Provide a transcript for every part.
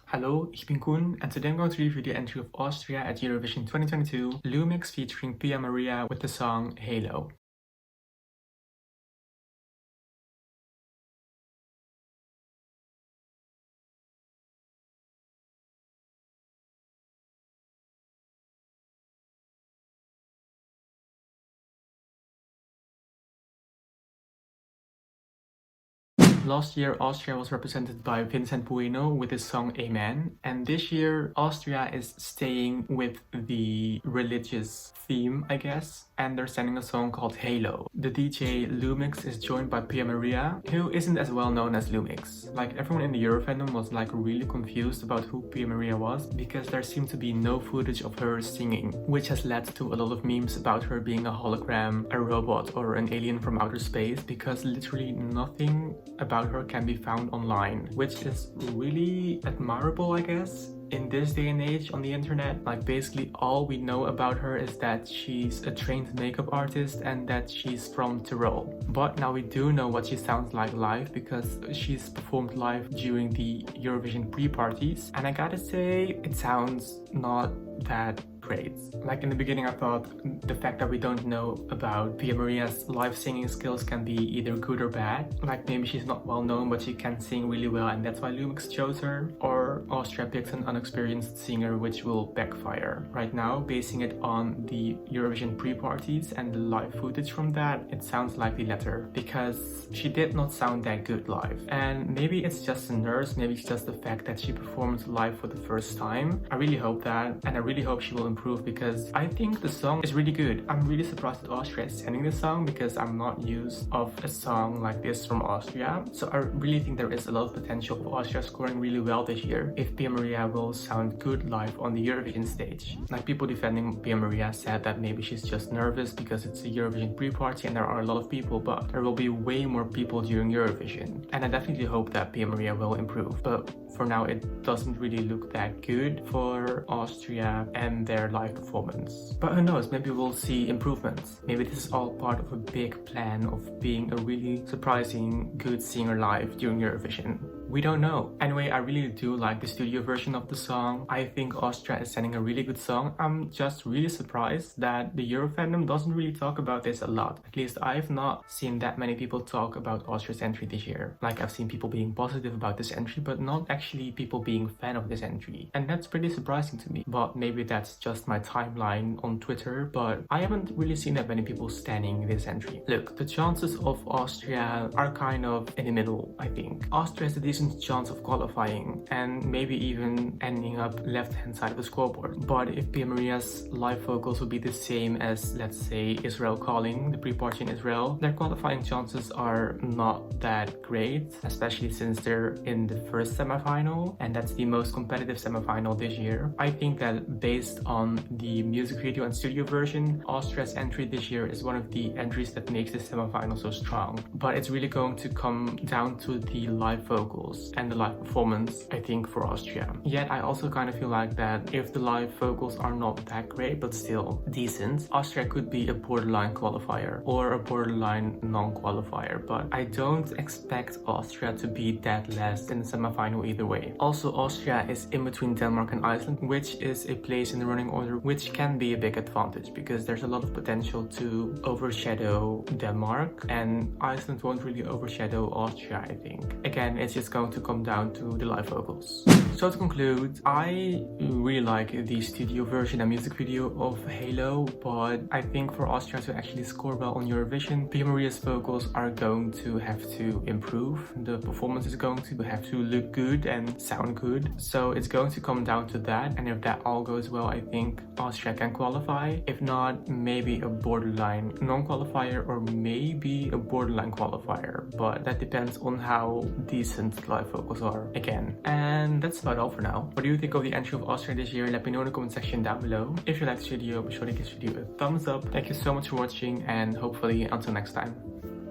Hello, ich bin Koen, and today I'm going to review the entry of Austria at Eurovision 2022, Lumix featuring Pia Maria with the song Halo. Last year, Austria was represented by Vincent Bueno with his song Amen, and this year, Austria is staying with the religious theme, I guess, and they're sending a song called Halo. The DJ Lumix is joined by Pia Maria, who isn't as well known as Lumix. Like, everyone in the Euro fandom was like really confused about who Pia Maria was because there seemed to be no footage of her singing, which has led to a lot of memes about her being a hologram, a robot, or an alien from outer space because literally nothing about her can be found online, which is really admirable, I guess. In this day and age on the internet, like basically all we know about her is that she's a trained makeup artist and that she's from Tyrol. But now we do know what she sounds like live because she's performed live during the Eurovision pre-parties, and I gotta say, it sounds not that great. Like in the beginning I thought the fact that we don't know about Pia Maria's live singing skills can be either good or bad. Like maybe she's not well known but she can sing really well and that's why Lumix chose her, or Austria picked an unexperienced singer which will backfire. Right now, basing it on the Eurovision pre-parties and the live footage from that, it sounds like the latter because she did not sound that good live. And maybe it's just the nerves, maybe it's just the fact that she performed live for the first time. I really hope that, and I really hope she will improve because I think the song is really good. I'm really surprised that Austria is sending this song because I'm not used of a song like this from Austria. So I really think there is a lot of potential of Austria scoring really well this year if Pia Maria will sound good live on the Eurovision stage. Like people defending Pia Maria said that maybe she's just nervous because it's a Eurovision pre-party and there are a lot of people, but there will be way more people during Eurovision. And I definitely hope that Pia Maria will improve. But for now it doesn't really look that good for Austria and their live performance. But who knows, maybe we'll see improvements. Maybe this is all part of a big plan of being a really surprising good singer live during Eurovision. We don't know. Anyway, I really do like the studio version of the song. I think Austria is sending a really good song. I'm just really surprised that the Euro fandom doesn't really talk about this a lot. At least I've not seen that many people talk about Austria's entry this year. Like I've seen people being positive about this entry, but not actually people being fan of this entry. And that's pretty surprising to me. But maybe that's just my timeline on Twitter, but I haven't really seen that many people standing this entry. Look, the chances of Austria are kind of in the middle, I think. Austria has a decent chance of qualifying and maybe even ending up left-hand side of the scoreboard. But if Pia Maria's live vocals would be the same as, let's say, Israel Calling, the pre-party in Israel, their qualifying chances are not that great, especially since they're in the first semifinal, and that's the most competitive semifinal this year. I think that based on the music video and studio version, Austria's entry this year is one of the entries that makes the semifinal so strong. But it's really going to come down to the live vocals and the live performance, I think, for Austria. Yet I also kind of feel like that if the live vocals are not that great but still decent, Austria could be a borderline qualifier or a borderline non-qualifier, but I don't expect Austria to be dead last in the semifinal either way. Also, Austria is in between Denmark and Iceland, which is a place in the running order which can be a big advantage because there's a lot of potential to overshadow Denmark, and Iceland won't really overshadow Austria, I think. Again, it's just going to come down to the live vocals. So to conclude, I really like the studio version and music video of Halo, but I think for Austria to actually score well on Eurovision, Pia Maria's vocals are going to have to improve. The performance is going to have to look good and sound good. So it's going to come down to that, and if that all goes well, I think Austria can qualify. If not, maybe a borderline non-qualifier or maybe a borderline qualifier, but that depends on how decent live vocals are again. And that's about all for now. What do you think of the entry of Austria this year? Let me know in the comment section down below. If you liked this video, be sure to give this video a thumbs up. Thank you so much for watching, and hopefully until next time.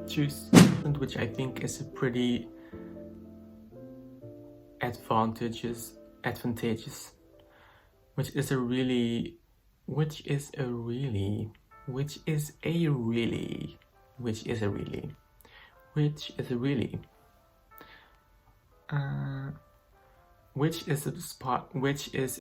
Cheers. Which I think is a pretty advantageous, which is a really which is